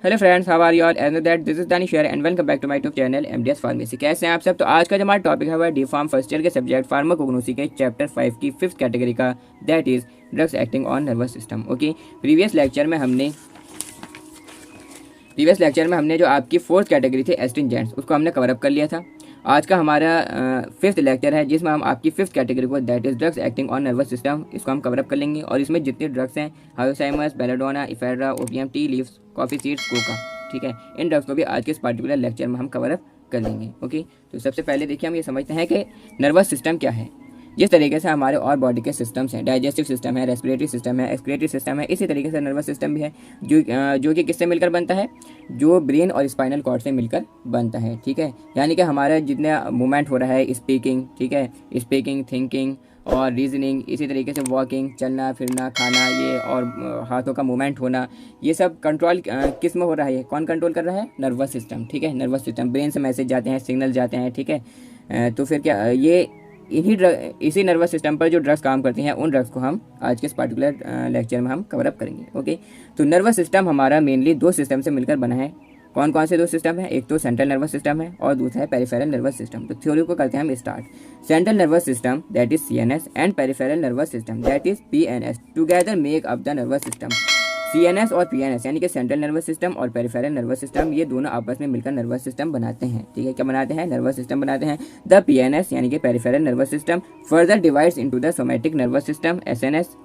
Hello friends, how are you all? And that this is Danish here and welcome back to my YouTube channel MDS pharmacy. कैसे हैं आप सब? तो आज का जो हमारा टॉपिक है वह डी फार्म फर्स्ट ईयर के सब्जेक्ट फार्माकोग्नोसी के चैप्टर 5 की 5th कैटेगरी का, that is drugs acting on nervous system. Okay, previous lecture में हमने जो आपकी 4th कैटेगरी थी एस्ट्रिंजेंट्स, उसको हमने कवर अप कर लिया था। आज का हमारा 5th लेक्चर है जिसमें हम आपकी 5th कैटेगरी को, that is drugs acting on nervous system, इसको हम कवर अप कर लेंगे। और इसमें जितने ड्रग्स हैं, hyoscyamus, belladonna, ephedra, opium, tea leaves, coffee seeds, Coca, ठीक है, इन ड्रग्स को भी आज के इस पर्टिकुलर लेक्चर में हम कवर अप कर लेंगे। ओके, तो सबसे पहले देखिए हम ये समझते हैं कि नर्वस सिस्टम क्या है। जिस तरीके से हमारे और बॉडी के सिस्टम्स हैं, डाइजेस्टिव सिस्टम है, रेस्पिरेटरी सिस्टम है, एक्सक्रीटरी सिस्टम है, इसी तरीके से नर्वस सिस्टम भी है जो कि किससे मिलकर बनता है, जो ब्रेन और स्पाइनल कॉर्ड से मिलकर बनता है। ठीक है, यानी कि हमारा जितना मूवमेंट हो रहा है, स्पीकिंग, ठीक है, स्पीकिंग, थिंकिंग और रीजनिंग, इसी तरीके से वॉकिंग, चलना फिरना, खाना, ये और हाथों का मूवमेंट होना, ये सब कंट्रोल किस में हो रहा है? कौन कंट्रोल कर रहा है? Nervous system. ठीक है, नर्वस सिस्टम, ब्रेन से मैसेज जाते हैं, सिग्नल जाते हैं। ठीक है, तो फिर क्या ये इसी नर्वस सिस्टम पर जो ड्रग्स काम करती हैं, उन ड्रग्स को हम आज के इस पर्टिकुलर लेक्चर में हम कवर अप करेंगे। ओके, तो नर्वस सिस्टम हमारा मेनली दो सिस्टम से मिलकर बना है। कौन कौन से दो सिस्टम है? एक तो सेंट्रल नर्वस सिस्टम है और दूसरा है पेरिफेरल नर्वस सिस्टम। तो थ्योरी को करते हैं हम start. Central nervous system that is CNS and peripheral nervous system that is PNS together make up the nervous system. CNS और पीएनएस यानी कि सेंट्रल नर्वस सिस्टम और पेरिफेरल नर्वस सिस्टम, ये दोनों आपस में मिलकर नर्वस सिस्टम बनाते हैं। ठीक है, क्या बनाते हैं? नर्वस सिस्टम बनाते हैं। द पीएनएस यानी कि peripheral nervous system further divides into the somatic nervous system SNS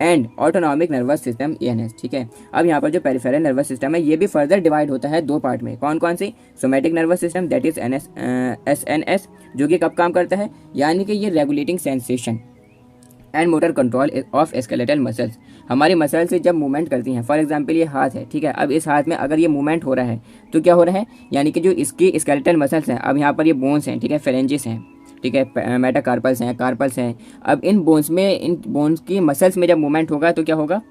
and autonomic nervous system ANS. ठीक है, अब यहाँ पर जो पेरिफेरल नर्वस सिस्टम है ये भी फर्दर डिवाइड होता है दो पार्ट में। कौन कौन सी? Somatic nervous system that is SNS, जो कि कब काम करता है? यानी कि ये regulating sensation and motor control of skeletal muscles, हमारी मसल से जब मूवमेंट करती हैं। फॉर एग्जांपल ये हाथ है, ठीक है, अब इस हाथ में अगर ये मूवमेंट हो रहा है तो क्या हो रहा है? यानी कि जो इसकी स्केलेटल मसल्स हैं, अब यहाँ पर ये बोन्स हैं, ठीक है, फेरेंजिस हैं, ठीक है, मेटाकार्पल्स हैं, कार्पल्स हैं। अब इन बोन्स की मसल्स में जब मूवमेंट होगा तो क्या होगा?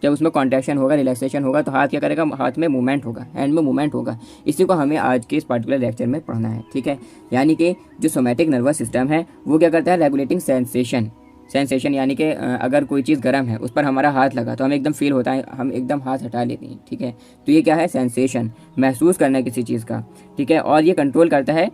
जब उसमें कॉन्ट्रैक्शन होगा, रिलैक्सेशन होगा, तो हाथ क्या करेगा? हाथ में मूवमेंट होगा, हैंड में मूवमेंट होगा। इसी को हमें आज के इस पर्टिकुलर लेक्चर में पढ़ना है। ठीक है, यानी कि जो सोमैटिक नर्वस सिस्टम है वो क्या करता है? रेगुलेटिंग सेंसेशन यानी कि अगर कोई चीज़ गर्म है, उस पर हमारा हाथ लगा तो हमें एकदम फील होता है, हम एकदम हाथ हटा लेते हैं। ठीक है, तो ये क्या है? सेंसेशन, महसूस करना है किसी चीज़ का। ठीक है, और ये कंट्रोल करता है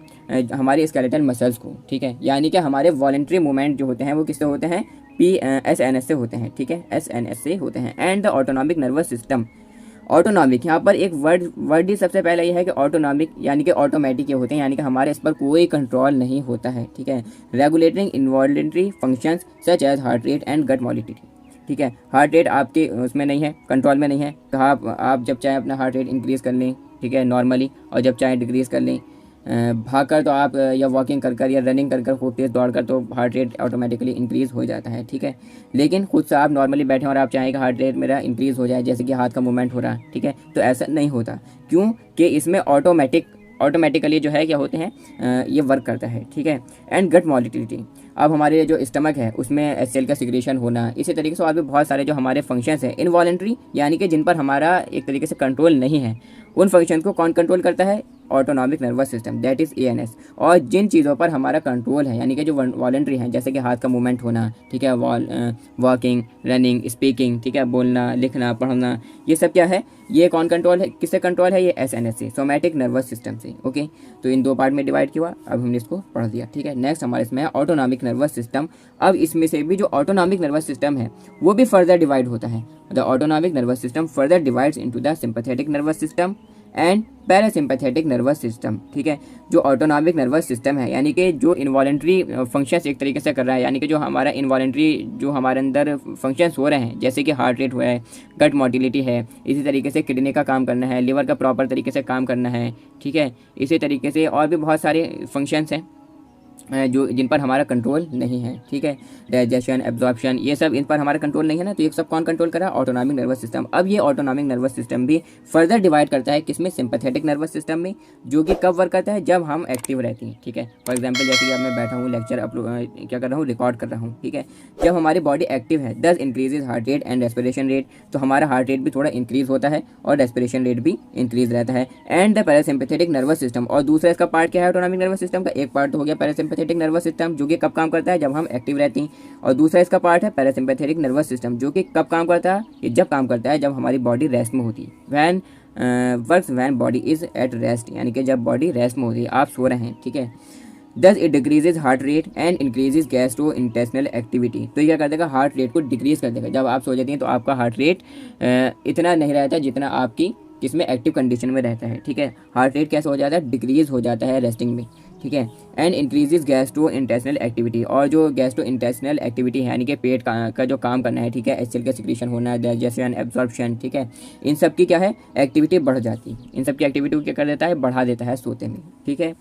हमारे स्केलेटल मसल्स को। ठीक है, यानी कि हमारे वॉलेंट्री मूवमेंट जो होते हैं वो किससे होते हैं? एसएनएस से होते हैं। ठीक है, एसएनएस से होते हैं। And the autonomic nervous system, autonomic, यहाँ पर एक वर्ड ही सबसे पहला ये है कि ऑटोनॉमिक यानी कि ऑटोमेटिक ये होते हैं, यानी कि हमारे इस पर कोई कंट्रोल नहीं होता है। ठीक है, regulating involuntary functions such as heart rate and gut motility. ठीक है, हार्ट रेट आपके उसमें नहीं है, कंट्रोल में नहीं है, तो आप जब चाहें अपना हार्ट रेट इंक्रीज़ कर लें, ठीक है, नॉर्मली, और जब चाहें डिक्रीज़ कर लें। भागकर तो आप या वॉकिंग कर या रनिंग कर खूब तेज़ दौड़कर तो हार्ट रेट ऑटोमेटिकली इंक्रीज़ हो जाता है। ठीक है, लेकिन खुद से आप नॉर्मली बैठे और आप चाहें कि हार्ट रेट मेरा इंक्रीज़ हो जाए, जैसे कि हाथ का मूवमेंट हो रहा है, ठीक है, तो ऐसा नहीं होता। क्यों? कि इसमें ऑटोमेटिकली जो है क्या होते हैं, ये वर्क करता है। ठीक है, एंड गट मोलिटिलिटी, अब हमारे जो स्टमक है उसमें एचसीएल का सिक्रेशन होना, इसी तरीके से और भी बहुत सारे जो हमारे फंक्शंस हैं इनवॉलेंट्री, यानी कि जिन पर हमारा एक तरीके से कंट्रोल नहीं है, उन फंक्शन को कौन कंट्रोल करता है? Autonomic nervous system that is ANS. और जिन चीज़ों पर हमारा कंट्रोल है, यानी कि जो वॉलेंट्री हैं, जैसे कि हाथ का मूवमेंट होना, ठीक है, वॉकिंग, रनिंग, स्पीकिंग, ठीक है, बोलना, लिखना, पढ़ना, ये सब क्या है? ये कौन कंट्रोल है? किससे कंट्रोल है? ये एसएनएस से, सोमैटिक नर्वस सिस्टम से। ओके, तो इन दो पार्ट में डिवाइड किया, अब हमने इसको पढ़ दिया। ठीक है, नेक्स्ट हमारे इसमें है ऑटोनॉमिक नर्वस सिस्टम। अब इसमें से भी जो ऑटोनॉमिक नर्वस सिस्टम है वो भी फर्दर डिवाइड होता है। The autonomic nervous system further divides into the sympathetic nervous system and parasympathetic nervous system. ठीक है, जो ऑटोनॉमिक नर्वस सिस्टम है, यानी कि जो इनवॉलेंट्री फंक्शंस एक तरीके से कर रहा है, यानी कि जो हमारा इनवॉलेंट्री जो हमारे अंदर फंक्शंस हो रहे हैं, जैसे कि हार्ट रेट हुआ है, गट मोटिलिटी है, इसी तरीके से किडनी का काम करना है, लिवर का प्रॉपर तरीके से काम करना है। ठीक है, इसी तरीके से और भी बहुत सारे फंक्शंस हैं जो जिन पर हमारा कंट्रोल नहीं है। ठीक है, डाइजेशन, एब्जॉर्प्शन, ये सब इन पर हमारा कंट्रोल नहीं है ना, तो ये सब कौन कंट्रोल कर रहा है? Autonomic nervous system. अब ये ऑटोनॉमिक नर्वस सिस्टम भी फर्दर डिवाइड करता है किसमें? सिंपैथेटिक नर्वस सिस्टम में, जो कि कब वर्क करता है? जब हम एक्टिव रहते हैं। ठीक है, फॉर एग्जाम्पल जैसे कि अब मैं बैठा हूँ, लेक्चर क्या कर रहा हूँ? रिकॉर्ड कर रहा हूँ। ठीक है, जब हमारी बॉडी एक्टिव है, दस increases heart rate and respiration rate, तो हमारा हार्ट रेट भी थोड़ा इंक्रीज होता है और रेस्पिरेशन रेट भी इंक्रीज रहता है। And the parasympathetic nervous system, और दूसरा इसका पार्ट क्या है ऑटोनॉमिक नर्वस सिस्टम का? एक पार्ट तो हो गया पैरासिम्पैथेटिक सिंपैथेटिक नर्वस सिस्टम जो कि कब काम करता है, जब हम एक्टिव रहते हैं। और दूसरा इसका पार्ट है पैरासिम्पैथेटिक नर्वस सिस्टम जो कि कब काम करता है, ये जब काम करता है जब हमारी बॉडी रेस्ट में होती है। When works when body is at rest, यानी कि जब बॉडी रेस्ट में होती है, आप सो रहे हैं, ठीक है। Thus it decreases heart rate and increases gastro intestinal activity. तो ये क्या कर देगा, हार्ट रेट को डिक्रीज कर देगा। जब आप सो जाती हैं तो आपका हार्ट रेट इतना नहीं रहता जितना आपकी किसमें एक्टिव कंडीशन में रहता है, ठीक है। हार्ट रेट कैसे हो जाता है, डिक्रीज हो जाता है रेस्टिंग में, ठीक है। And increases gastro intestinal activity, और जो गैस्ट्रो इंटेस्टिनल एक्टिविटी है यानी कि पेट का जो काम करना है, ठीक है, एचसीएल का सिक्रीशन होना है, डाइजेशन, एब्जॉर्प्शन, ठीक है, इन सब की क्या है एक्टिविटी बढ़ जाती है। इन सब की एक्टिविटी को क्या कर देता है, बढ़ा देता है सोते में, ठीक है।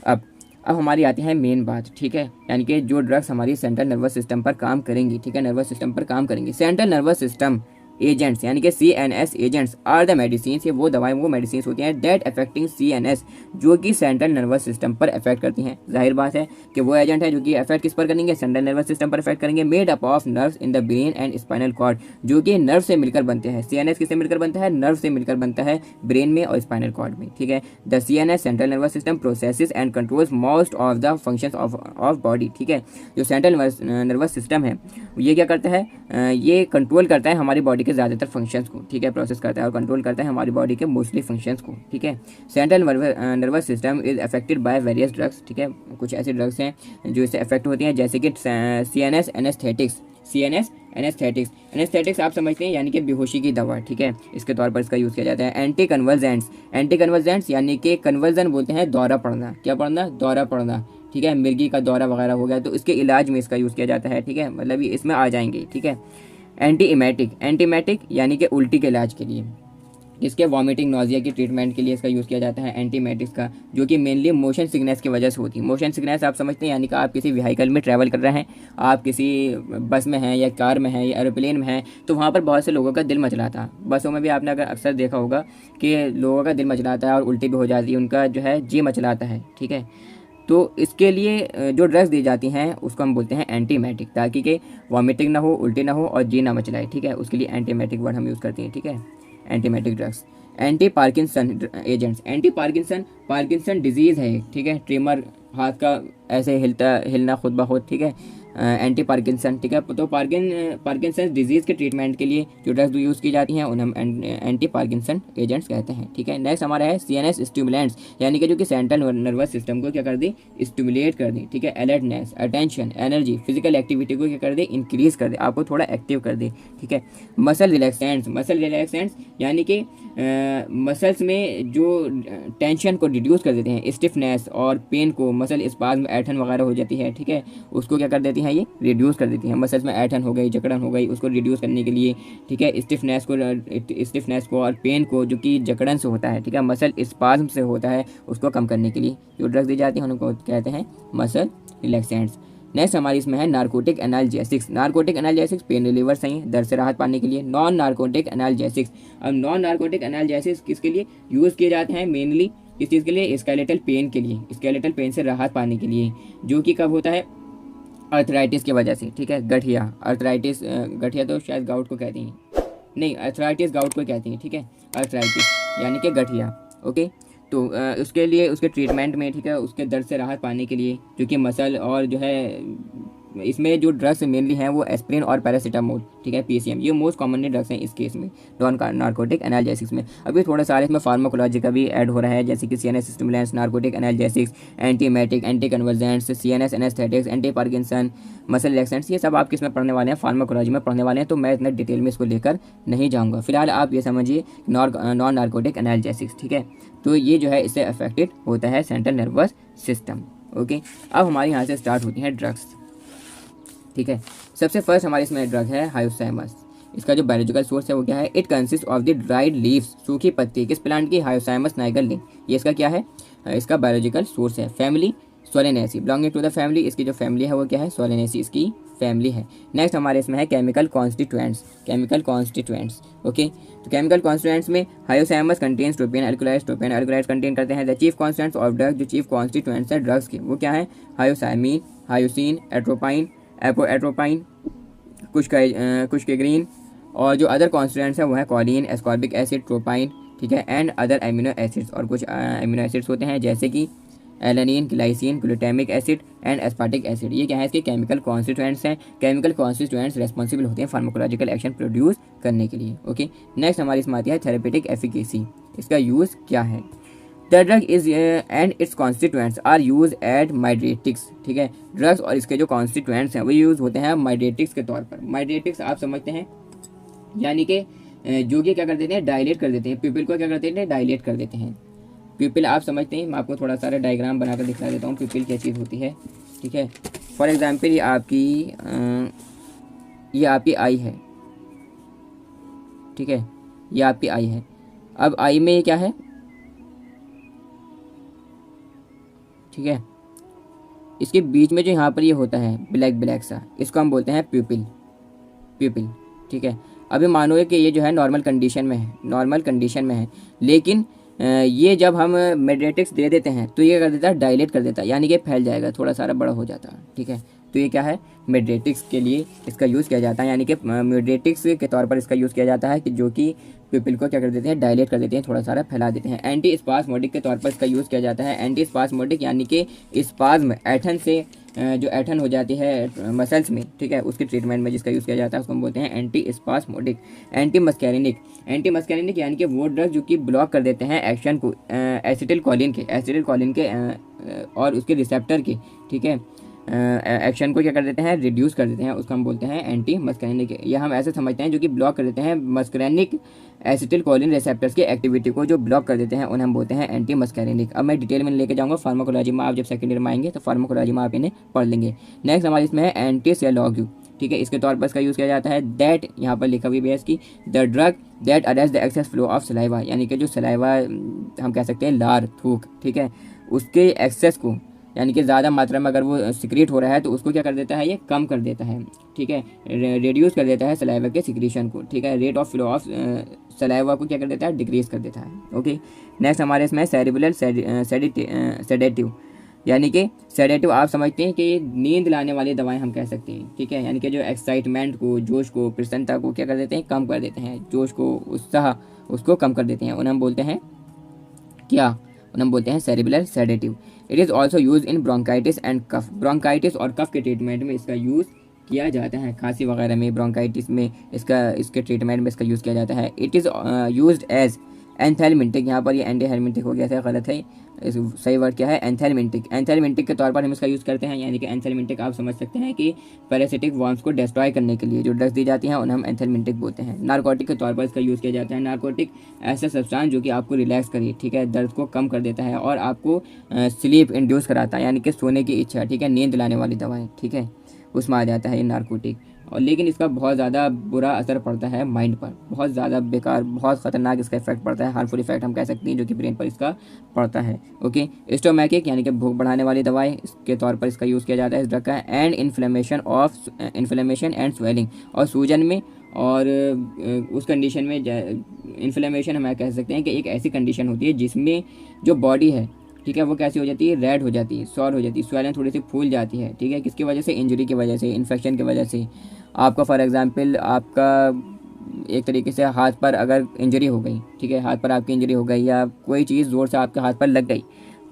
अब हमारी आती है मेन बात, ठीक है, यानी कि जो ड्रग्स हमारी सेंट्रल नर्वस सिस्टम पर काम करेंगी, ठीक है, नर्वस सिस्टम पर काम करेंगी। सेंट्रल नर्वस सिस्टम एजेंट्स यानी कि CNS agents are the medicine, ये वो दवाएं वो मेडिसिन होती हैं डेट अफेक्टिंग CNS जो कि सेंट्रल नर्वस सिस्टम पर अफेक्ट करती हैं। जाहिर बात है कि वो एजेंट है जो कि अफेक्ट किस पर करेंगे, सेंट्रल नर्वस सिस्टम पर अफेक्ट करेंगे। Made up of nerves in the brain and spinal cord, जो कि नर्व से मिलकर बनते हैं। CNS किससे मिलकर बनता है, नर्व से मिलकर बनता है, ब्रेन में और स्पाइनल कॉर्ड में, ठीक है। The CNS central nervous system processes and controls most of the functions of body, ठीक है। जो सेंट्रल नर्वस सिस्टम है ये क्या करता है, ये कंट्रोल करता है हमारी बॉडी के ज़्यादातर फंक्शंस को, ठीक है, प्रोसेस करता है और कंट्रोल करता है हमारी बॉडी के मोस्टली फंक्शंस को, ठीक है। Central nervous system is affected by various drugs, ठीक है, कुछ ऐसे ड्रग्स हैं जो इससे अफेक्ट होती हैं, जैसे कि CNS एनेस्थेटिक्स। CNS एनेस्थेटिक्स आप समझते हैं यानी कि बेहोशी की दवा, ठीक है, इसके तौर पर इसका यूज़ किया जाता है। एंटी कन्वर्जेंट्स यानी कि कन्वर्जन बोलते हैं दौरा पड़ना, क्या पड़ना, दौरा पड़ना, ठीक है, मिर्गी का दौरा वगैरह हो गया तो इसके इलाज में इसका यूज़ किया जाता है, ठीक है, मतलब ये इसमें आ जाएंगे, ठीक है। एंटीमेटिक यानी कि उल्टी के इलाज के लिए, इसके वॉमिटिंग नोजिया की ट्रीटमेंट के लिए इसका यूज़ किया जाता है एंटीमेटिक्स का, जो कि मेनली मोशन सिकनेस की वजह से होती है। मोशन सिकनेस आप समझते हैं यानी कि आप किसी व्हीकल में ट्रैवल कर रहे हैं, आप किसी बस में हैं या कार में हैं या एरोप्लेन में हैं, तो वहाँ पर बहुत से लोगों का दिल मचलाता है। बसों में भी आपने अगर अक्सर देखा होगा कि लोगों का दिल मचलाता है और उल्टी भी हो जाती है, उनका जो है जी मचलाता है, ठीक है। तो इसके लिए जो ड्रग्स दी जाती हैं उसको हम बोलते हैं एंटीमेटिक, ताकि कि वॉमिटिंग ना हो, उल्टी ना हो और जी ना मचलाए, ठीक है, उसके लिए एंटीमेटिक वर्ड हम यूज़ करते हैं, ठीक है, antiemetic drugs. Anti Parkinson agents, Parkinson disease है, ठीक है, ट्रिमर, हाथ का ऐसे हिलना खुद ब खुद, ठीक है, एंटी पार्किंसन, ठीक है। तो पार्किंसन डिजीज़ के ट्रीटमेंट के लिए जो ड्रग्स यूज़ की जाती हैं उन्हें हम एंटी पार्किंसन एजेंट्स कहते हैं, ठीक है। नेक्स्ट हमारा है CNS स्टिमुलेंट्स, यानी कि जो कि सेंट्रल नर्वस सिस्टम को क्या कर दी, स्टिमुलेट कर दी, ठीक है। Alertness, attention, energy, physical activity को क्या कर दे, इंक्रीज़ कर दे, आपको थोड़ा एक्टिव कर दे, ठीक है। मसल रिलैक्सेंट्स यानी कि मसल्स में जो टेंशन को रिड्यूस कर देते हैं, स्टिफनेस और पेन को, मसल स्पाज्म, ऐठन वगैरह हो जाती है, ठीक है, उसको क्या कर देती हैं, ये रिड्यूस कर देती हैं। मसल्स में ऐठन हो गई, जकड़न हो गई, उसको रिड्यूस करने के लिए, ठीक है, स्टिफनेस को और पेन को जो कि जकड़न से होता है, ठीक है, मसल स्पाज्म से होता है, उसको कम करने के लिए जो ड्रग्स दी जाती हैं उनको कहते हैं मसल रिलैक्सेंट्स। नेक्स्ट हमारी इसमें है नार्कोटिक एनाल्जेसिक्स पेन रिलीवर्स हैं, दर्द से राहत पाने के लिए। नॉन नार्कोटिक एनाल्जेसिक्स, अब नॉन नार्कोटिक एनाल्जेसिक्स किसके लिए यूज़ किए जाते हैं, मेनली किस चीज़ के लिए, स्केलेटल पेन के लिए, स्केलेटल पेन से राहत पाने के लिए, जो कि कब होता है, अर्थराइटिस की वजह से, ठीक है। गठिया तो शायद गाउट को कहती हैं, नहीं, अर्थराइटिस गाउट को कहती हैं, ठीक है, अर्थराइटिस यानी कि गठिया, ओके। तो उसके लिए उसके ट्रीटमेंट में, ठीक है, उसके दर्द से राहत पाने के लिए, जो कि मसल और जो है इसमें जो ड्रग्स मेनली हैं वो एस्प्रिन और पैरासीटामोल, ठीक है, PCM, ये मोस्ट कॉमनली ड्रग्स हैं इस केस में, नॉन नार्कोटिक एनाल्जेसिक्स में। अभी थोड़ा सारे इसमें फार्माकोलॉजी का भी ऐड हो रहा है, जैसे कि CNS stimulants, narcotic analgesics, antiemetic, anti convulsants, CNS anaesthetics, anti Parkinson, muscle relaxants, ये सब आप किस में पढ़ने वाले हैं, फार्माकोलॉजी में पढ़ने वाले हैं, तो मैं इतना डिटेल में इसको लेकर नहीं जाऊँगा। फिलहाल आप ये समझिए नॉन नार्कोटिक एनाल्जेसिक्स, ठीक है, तो ये जो है इससे अफेक्टेड होता है सेंट्रल नर्वस सिस्टम, ओके। अब हमारे यहाँ से स्टार्ट होती हैं ड्रग्स, ठीक है। सबसे फर्स्ट हमारे इसमें ड्रग है हायोसाइमस। इसका जो बायोलॉजिकल सोर्स है वो क्या है, it consist of the dried leaves, सूखी पत्ती, किस प्लांट की, हायोसाइमस नाइगर लिंक, ये इसका क्या है, इसका बायोलॉजिकल सोर्स है। Family Solanaceae, belonging to the family, इसकी जो फैमिली है वो क्या है, सोलेनेसी इसकी फैमिली है। नेक्स्ट हमारे इसमें है केमिकल कॉन्स्टिट्यूएंट्स, ओके। तो केमिकल कॉन्स्टिट्यूएंट्स में हायोसाइमस कंटेन्स ट्रोपियन एल्कलाइड्स कंटेन करते हैं। The chief constituents of drug, जो चीफ कॉन्स्टिट्यूएंट्स है ड्रग्स के वो क्या है, हायोसाइमिन, हायोसिन, एट्रोपाइन, कुछ के ग्रीन, और जो अदर कॉन्स्टिट्यूएंट्स हैं वो है कॉलिन, एस्कॉर्बिक एसिड, ट्रोपाइन, ठीक है, एंड अदर एमिनो एसिड्स, और कुछ एमिनो एसिड्स होते हैं जैसे कि alanine, glycine, glutamic acid and aspartic acid. ये क्या है, इसके केमिकल कॉन्स्टिट्यूएंट्स हैं। केमिकल कॉन्स्टिट्यूएंट्स रिस्पॉन्सिबल होते हैं फार्माकोलॉजिकल एक्शन प्रोड्यूस करने के लिए। ओके, नेक्स्ट हमारी इसमें आती है थेरेपेटिक एफिकेसी। इसका यूज़ क्या है? The drug is and its constituents are use at mydriatics. ठीक है, ड्रग्स और इसके जो कॉन्स्टिट्यूएंट्स हैं वो यूज़ होते हैं माइड्रेटिक्स के तौर पर। माइड्रेटिक्स आप समझते हैं, यानी कि जो कि क्या कर देते हैं, डायलेट कर देते हैं, प्यूपिल को क्या कर देते हैं, डायलेट कर देते हैं। प्यूपिल आप समझते हैं, मैं आपको थोड़ा सारा डायग्राम बनाकर दिखा देता हूँ प्यूपिल क्या चीज़ होती है। ठीक है, फॉर एग्जांपल ये आपकी आई है। ठीक है, ये आपकी आई है। अब आई में ये क्या है, ठीक है, इसके बीच में जो यहाँ पर ये होता है ब्लैक ब्लैक सा, इसको हम बोलते हैं प्यूपिल। प्यूपिल, ठीक है। अभी मानो कि ये जो है नॉर्मल कंडीशन में है, नॉर्मल कंडीशन में है, लेकिन ये जब हम मेडिएटिक्स दे देते हैं तो ये कर देता है, डायलेट कर देता है, यानी कि फैल जाएगा, थोड़ा सारा बड़ा हो जाता है। ठीक है, तो ये क्या है, मेडिएटिक्स के लिए इसका यूज़ किया जाता है, यानी कि मेडिएटिक्स के तौर पर इसका यूज़ किया जाता है कि जो कि प्यूपिल को क्या कर देते हैं, डायलेट कर देते हैं, थोड़ा सारा फैला देते हैं। एंटी स्पास्मोडिक के तौर पर इसका यूज़ किया जाता है। एंटी स्पास्मोडिक यानी कि स्पाज्म ऐठन से जो ऐठन हो जाती है मसल्स में, ठीक है, उसके ट्रीटमेंट में जिसका यूज़ किया जाता है उसको हम बोलते हैं anti spasmodic. Anti muscarinic, anti muscarinic यानी कि वो ड्रग जो कि ब्लॉक कर देते हैं एक्शन को एसिटिलकोलिन के और उसके रिसेप्टर के, ठीक है, एक्शन को क्या कर देते हैं, रिड्यूस कर देते हैं, उसको हम बोलते हैं एंटी मस्कैरिनिक। या हम ऐसे समझते हैं जो कि ब्लॉक कर देते हैं मस्कैरिनिक एसिटिलकोलिन रिसेप्टर्स की एक्टिविटी को, जो ब्लॉक कर देते हैं उन्हें हम बोलते हैं एंटी मस्कैरिनिक। अब मैं डिटेल में लेके जाऊंगा फार्माकोलॉजी में, आप जब सेकेंड ईयर में आएंगे तो फार्माकोलॉजी में आप इन्हें पढ़ लेंगे। नेक्स्ट हमारे इसमें है एंटी सेलॉग्यू। ठीक है, इसके तौर पर इसका यूज़ किया जाता है दैट, यहाँ पर लिखा हुई है इसकी, the drug that arrest the excess flow of saliva, यानी कि जो सलाइवा हम कह सकते हैं लार, थूक, ठीक है, उसके एक्सेस को, यानी कि ज़्यादा मात्रा में अगर वो सिक्रीट हो रहा है तो उसको क्या कर देता है, ये कम कर देता है। ठीक है, रिड्यूस कर देता है सलाइवा के सिक्रीशन को। ठीक है, rate of flow of saliva को क्या कर देता है, डिक्रीज कर देता है। ओके, नेक्स्ट हमारे इसमें सेरिब्रल सेडेटिव, यानी कि सेडेटिव आप समझते हैं कि नींद लाने वाली दवाएं हम कह सकते हैं। ठीक है, यानी कि जो एक्साइटमेंट को, जोश को, प्रसन्नता को क्या कर देते हैं, कम कर देते हैं, जोश को, उत्साह, उसको कम कर देते हैं, उन्हें हम बोलते हैं क्या, उन्हें हम बोलते हैं cerebral sedative. It is also use in bronchitis and cough, bronchitis और कफ के ट्रीटमेंट में इसका यूज़ किया जाता है। खांसी वगैरह में, ब्रोंकाइटिस में इसके ट्रीटमेंट में इसका यूज़ किया जाता है। इट इज़ यूज्ड एज एंथेलमिंटिक, यहाँ पर ये एंटीहेलमिंटिक हो गया था, गलत है, सही वर्ड क्या है, एंथेलमिंटिक। एंथेलमिंटिक के तौर पर हम इसका यूज़ करते हैं, यानी कि एंथेलमिंटिक आप समझ सकते हैं कि पैरासिटिक वर्म्स को डिस्ट्रॉय करने के लिए जो ड्रग्स दी जाती हैं उन्हें हम एंथेलमिंटिक बोलते हैं। नारकोटिक के तौर पर इसका यूज़ किया जाता है। नारकोटिक ऐसा सब्सटेंस जो कि आपको रिलैक्स करे, ठीक है, दर्द को कम कर देता है और आपको स्लीप इंड्यूस कराता है, यानी कि सोने की इच्छा, ठीक है, नींद लाने वाली दवाएँ, ठीक है, उसमें आ जाता है ये नारकोटिक। और लेकिन इसका बहुत ज़्यादा बुरा असर पड़ता है माइंड पर, बहुत ज़्यादा बेकार, बहुत ख़तरनाक इसका इफेक्ट पड़ता है, हार्मफुल इफेक्ट हम कह सकते हैं जो कि ब्रेन पर इसका पड़ता है। ओके, स्टोमैकिक यानी कि भूख बढ़ाने वाली दवाएं इसके तौर पर इसका यूज़ किया जाता है इस ड्रग का। एंड इन्फ्लेमेशन एंड स्वेलिंग, और सूजन में और उस कंडीशन में इन्फ्लेमेशन हम कह सकते हैं कि एक ऐसी कंडीशन होती है जिसमें जो बॉडी है, ठीक है, वो कैसी हो जाती है, रेड हो जाती है, सॉर हो जाती है, स्वेलिंग थोड़ी सी फूल जाती है। ठीक है, किसकी वजह से, इंजरी की वजह से, इन्फेक्शन की वजह से। आपका फॉर एग्जांपल आपका एक तरीके से हाथ पर अगर इंजरी हो गई, ठीक है, हाथ पर आपकी इंजरी हो गई या कोई चीज़ ज़ोर से आपके हाथ पर लग गई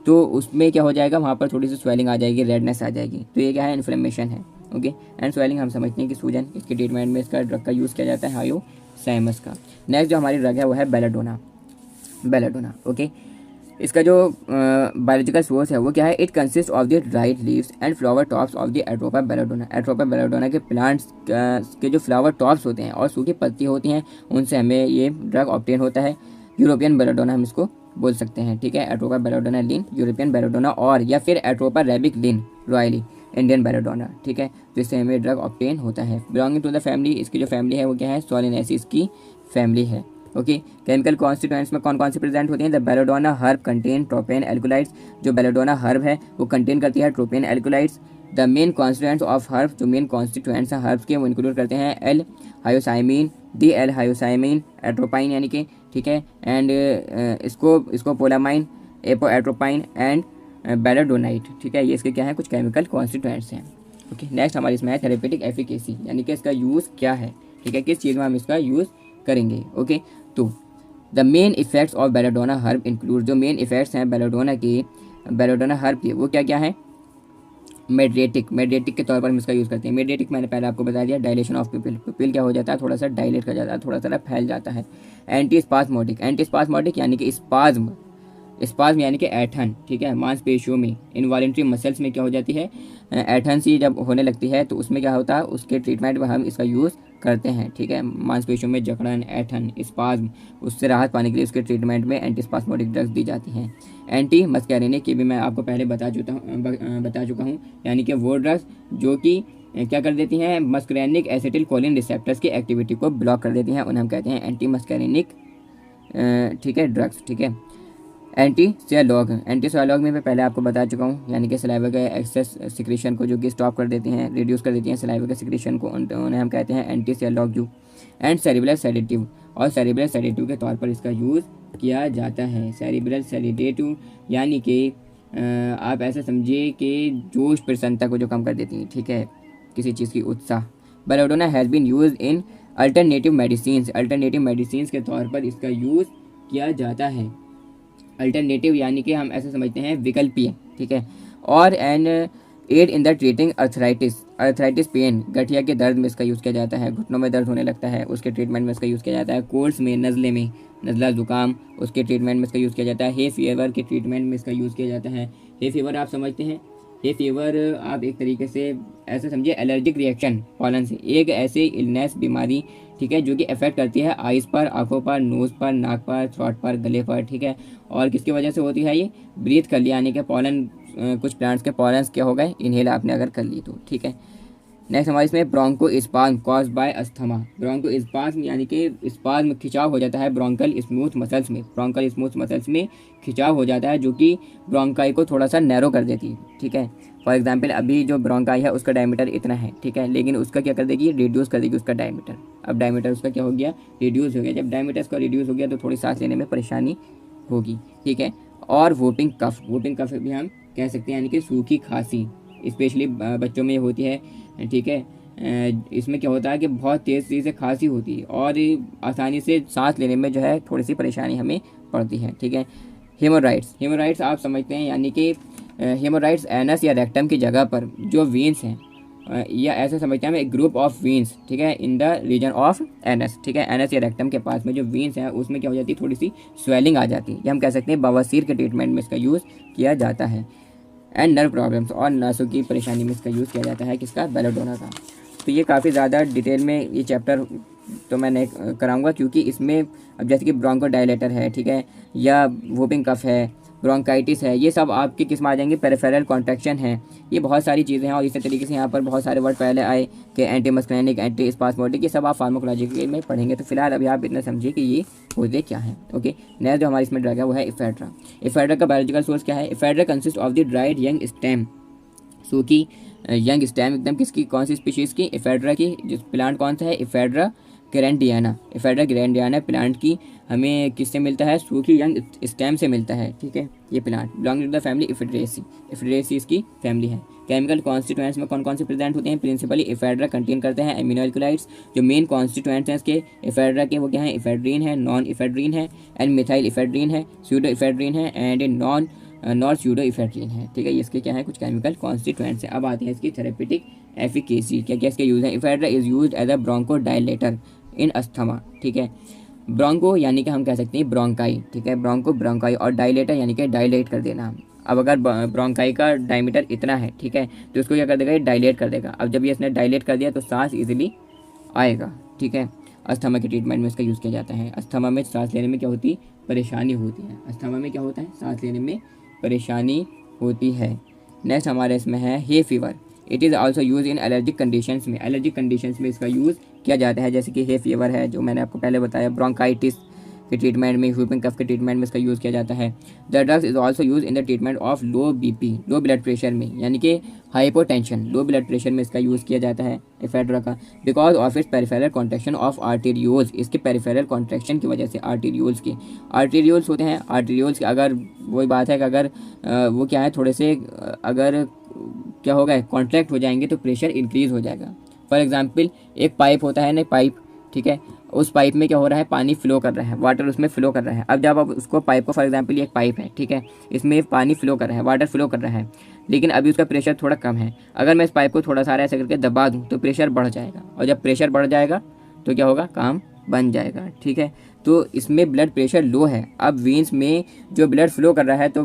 तो उसमें क्या हो जाएगा, वहाँ पर थोड़ी सी स्वेलिंग आ जाएगी, रेडनेस आ जाएगी, तो ये क्या है, इन्फ्लेमेशन है। ओके, एंड स्वेलिंग हम समझते हैं कि सूजन, इसके ट्रीटमेंट में इसका ड्रग का यूज़ किया जाता है हायोसाइमस का। नेक्स्ट जो हमारी ड्रग है वो है बेलाडोना। बेलाडोना, ओके, इसका जो बायोलॉजिकल सोर्स है वो क्या है, it consist of the dried leaves and flower tops of the Atropa belladonna. Atropa belladonna के प्लांट्स के जो फ्लावर टॉप्स होते हैं और सूखी पत्ती होती हैं उनसे हमें ये ड्रग ऑब्टेन होता है। यूरोपियन बेलाडोना हम इसको बोल सकते हैं। ठीक है, एट्रोपा बेलाडोना लिन, यूरोपियन बेलाडोना, और या फिर एट्रोपा रेबिक लिन रॉयली, इंडियन बेलाडोना। ठीक है, तो इससे हमें ड्रग ऑब्टेन होता है। बिलोंगिंग टू द फैमिली, इसकी जो फैमिली है वो क्या है, सोलिनेसिस की फैमिली है। ओके, केमिकल कॉन्स्टिट्यूएंट्स में कौन कौन से प्रेजेंट होती हैं, the belladonna herb contain tropane alkaloids, जो बेलाडोना हर्ब है वो कंटेन करती है tropane alkaloids. The main constituents of herb, जो मेन कॉन्स्टिट्यूएंट्स हैं हर्ब्स के वो इंक्लूड करते हैं एल हायोसाइमिन, डी एल हायोसाइमिन, एट्रोपाइन यानी कि, ठीक है, एंड इसको पोलामाइन, एपो एट्रोपाइन एंड बेलाडोनाइट। ठीक है, ये इसके क्या है, कुछ केमिकल कॉन्स्टिट्यूएंट्स हैं। ओके, नेक्स्ट हमारी इसमें है थेरेपेटिक एफिकेसी, यानी कि इसका यूज़ क्या है, ठीक है, किस चीज़ में हम इसका यूज़ करेंगे। ओके, तो the main effects of belladonna herb include, जो मेन इफेक्ट्स हैं बेलाडोना के बेलोडोना हर्प, वो क्या क्या है, मेड्रेटिक के तौर पर हम इसका यूज़ करते हैं। मेड्रेटिक मैंने पहले आपको बता दिया, डायलेशन ऑफ पिपिल क्या हो जाता है, थोड़ा सा डायलेट कर जाता है, थोड़ा सा फैल जाता है। एंटी स्पास्मोडिक यानी कि स्पाज्म यानी कि ऐठन, ठीक है, मांसपेशियों में, इनवॉलेंट्री मसल्स में क्या हो जाती है, ऐठन सी जब होने लगती है तो उसमें क्या होता है, उसके ट्रीटमेंट में हम इसका यूज़ करते हैं, ठीक है। मांसपेशियों में जकड़न, ऐठन, स्पाज्म, उससे राहत पाने के लिए उसके ट्रीटमेंट में एंटी स्पास्मोडिक ड्रग्स दी जाती हैं। एंटी मस्कैरिनिक की भी मैं आपको पहले बता चुका हूँ, यानी कि वो ड्रग्स जो कि क्या कर देती हैं, मस्कैरिनिक एसिटिल कोलिन रिसेप्टर्स की एक्टिविटी को ब्लॉक कर देती हैं, उन्हें हम कहते हैं एंटी मस्कैरिनिक, ठीक है, ड्रग्स, ठीक है। एंटी सियालॉग में मैं पहले आपको बता चुका हूँ, यानी कि सलाइवा के एक्सेस सिक्रीशन को जो कि स्टॉप कर देती हैं, रिड्यूस कर देती हैं सलाइवा के सिक्रीशन को, उन्हें हम कहते हैं एंटी सियालॉग जू। एंड सेरिब्रल सेडेटिव, और सेरिब्रल सेडेटिव के तौर पर इसका यूज़ किया जाता है। सेरिब्रल सेडेटिव यानी कि आप ऐसा समझिए कि जोश प्रसन्नता को जो कम कर देती हैं, ठीक है, किसी चीज़ की उत्साह। Belladonna has been use in alternative medicine के तौर पर इसका यूज़ किया जाता है। अल्टरनेटिव यानी कि हम ऐसे समझते हैं विकल्पीय, ठीक है। और an aid in the treating arthritis pain, गठिया के दर्द में इसका यूज़ किया जाता है, घुटनों में दर्द होने लगता है उसके ट्रीटमेंट में इसका यूज़ किया जाता है। कोल्ड्स में, नज़ले में, नज़ला ज़ुकाम, उसके ट्रीटमेंट में इसका यूज़ किया जाता है। हे फीवर के ट्रीटमेंट में इसका यूज़ किया जाता है। हे फीवर आप समझते हैं, हे फीवर आप एक तरीके से ऐसे समझिए एलर्जिक रिएक्शन पॉलन से, एक ऐसी इलनेस बीमारी, ठीक है, जो कि अफेक्ट करती है आइज़ पर, आंखों पर, नोज़ पर, नाक पर, थ्रोट पर, गले पर, ठीक है। और किसकी वजह से होती है ये, ब्रीथ कर लिया, यानी कि पॉलन, कुछ प्लांट्स के पॉलन्स क्या हो गए, इनहेल आपने अगर कर ली तो, ठीक है। नेक्स्ट हमारे इसमें bronchospasm cause by asthma. Bronchospasm यानी कि स्पाज्म, खिंचाव हो जाता है ब्रोंकल स्मूथ मसल्स में खिंचाव हो जाता है, जो कि ब्रोंकाई को थोड़ा सा नैरो कर देती है, ठीक है। फॉर एग्जांपल अभी जो ब्रोंकाई है उसका डायमीटर इतना है, ठीक है, लेकिन उसका क्या कर देगी, रिड्यूस कर देगी उसका डायमीटर। अब डायमीटर उसका क्या हो गया, रिड्यूस हो गया। जब डायमीटर उसका रिड्यूस हो गया तो थोड़ी सांस लेने में परेशानी होगी, ठीक है। और वोपिंग कफ भी हम कह सकते हैं, यानी कि सूखी खांसी, स्पेशली बच्चों में होती है, ठीक है। इसमें क्या होता है कि बहुत तेज़ी से खांसी होती है और आसानी से सांस लेने में जो है थोड़ी सी परेशानी हमें पड़ती है, ठीक है। हेमोराइड्स आप समझते हैं, यानी कि हेमोराइड्स एनस या रेक्टम की जगह पर जो वीन्स हैं, या ऐसे समझते हैं हम, एक ग्रुप ऑफ वीन्स, ठीक है, in the region of anus, ठीक है। एनस या रेक्टम के पास में जो वीन्स हैं उसमें क्या हो जाती है, थोड़ी सी स्वेलिंग आ जाती है, ये हम कह सकते हैं बवासीर के ट्रीटमेंट में इसका यूज़ किया जाता है। एंड नर्व प्रॉब्लम्स, और नसों की परेशानी में इसका यूज़ किया जाता है, किसका, बेलोडोना का। तो ये काफ़ी ज़्यादा डिटेल में ये चैप्टर तो मैं नहीं कराऊंगा, क्योंकि इसमें अब जैसे कि ब्रोंको डायलेटर है, ठीक है, या वोपिंग कफ है, ब्रोंकाइटिस है, ये सब आपके किस में आ जाएंगे, पेरिफेरल कॉन्ट्रैक्शन है, ये बहुत सारी चीज़ें हैं। और इसी तरीके से यहाँ पर बहुत सारे वर्ड पहले आए कि एंटी मस्कुलिनिक, एंटी स्पास्मोडिक, ये सब आप फार्माकोलॉजी में पढ़ेंगे। तो फिलहाल अभी आप इतना समझिए कि ये होते क्या है, ओके। नेक्स्ट जो हमारे इसमें ड्रग है वो है इफेड्रा का बायोलॉजिकल सोर्स क्या है। Ephedra consist of the dried young stem, सूखी यंग स्टेम एकदम, किसकी, कौन सी स्पीशीज़ की, इफेड्रा की। जिस प्लांट कौन सा है, इफेड्रा ग्रैंडियाना प्लांट की हमें किससे मिलता है, सूखी यंग स्टेम से मिलता है, ठीक है। ये plant belong to the family Ephedraceae इसकी फैमिली है। केमिकल कॉन्स्टिट्यूएंट्स में कौन कौन से प्रेजेंट होते हैं, प्रिंसिपली इफेड्रा कंटेन करते हैं अमीनो एल्कोलाइड्स। जो मेन कॉन्स्टिट्यूएंट्स हैं इसके इफेड्रा के वो क्या है, इफेड्रीन है, नॉन इफेड्रीन है, एंड मिथाइल इफेड्रीन है, स्यूडो इफेड्रीन है, एंड नॉन स्यूडो इफेड्रीन है, ठीक है। इसके क्या है, कुछ केमिकल कॉन्स्टिट्यूएंट्स हैं। अब आते हैं इसकी थेरेपेटिक एफिकेसी, क्या क्या इसके यूज़ है। Ephedra is used as a bronchodilator in asthma, ठीक है। ब्रोंको यानी कि हम कह सकते हैं ब्रोंकाई, ठीक है, ब्रोंकाई, और डायलेटर यानी कि डायलेट कर देना। अब अगर ब्रोंकाई का डायमीटर इतना है, ठीक है, तो इसको क्या कर देगा, ये डायलेट कर देगा। अब जब ये इसने डायलेट कर दिया तो सांस इजीली आएगा, ठीक है। अस्थमा के ट्रीटमेंट में इसका यूज़ किया जाता है। अस्थमा में सांस लेने में क्या होती है, परेशानी होती है। अस्थमा में क्या होता है, सांस लेने में परेशानी होती है। नेक्स्ट हमारे इसमें है hay fever. It is also use in allergic conditions में इसका यूज़ किया जाता है, जैसे कि हे फीवर है जो मैंने आपको पहले बताया, ब्रोंकाइटिस के ट्रीटमेंट में, व्हूपिंग कफ के ट्रीटमेंट में इसका यूज़ किया जाता है। The drugs is also use in the treatment of low BP, low blood pressure में, यानी कि हाइपोटेंशन, लो ब्लड प्रेशर में इसका यूज़ किया जाता है इफेड्रा का, because of its peripheral contraction of arterioles, इसके पेरिफेरल कॉन्ट्रैक्शन की वजह से आर्टेरियोल्स होते हैं। आर्टेरियोल्स की अगर वही बात है कि अगर वो क्या है, थोड़े से अगर क्या होगा, कॉन्ट्रैक्ट हो जाएंगे तो प्रेशर इंक्रीज़ हो जाएगा। फॉर एग्जांपल एक पाइप होता है ना, पाइप, ठीक है, उस पाइप में क्या हो रहा है, पानी फ्लो कर रहा है, वाटर उसमें फ्लो कर रहा है। अब जब आप उसको पाइप को, फॉर एग्जांपल ये एक पाइप है, ठीक है, इसमें पानी फ्लो कर रहा है, वाटर फ्लो कर रहा है, लेकिन अभी उसका प्रेशर थोड़ा कम है। अगर मैं इस पाइप को थोड़ा सा ऐसे करके दबा दूँ तो प्रेशर बढ़ जाएगा, और जब प्रेशर बढ़ जाएगा तो क्या होगा, काम बन जाएगा, ठीक है। तो इसमें ब्लड प्रेशर लो है, अब वेंस में जो ब्लड फ्लो कर रहा है तो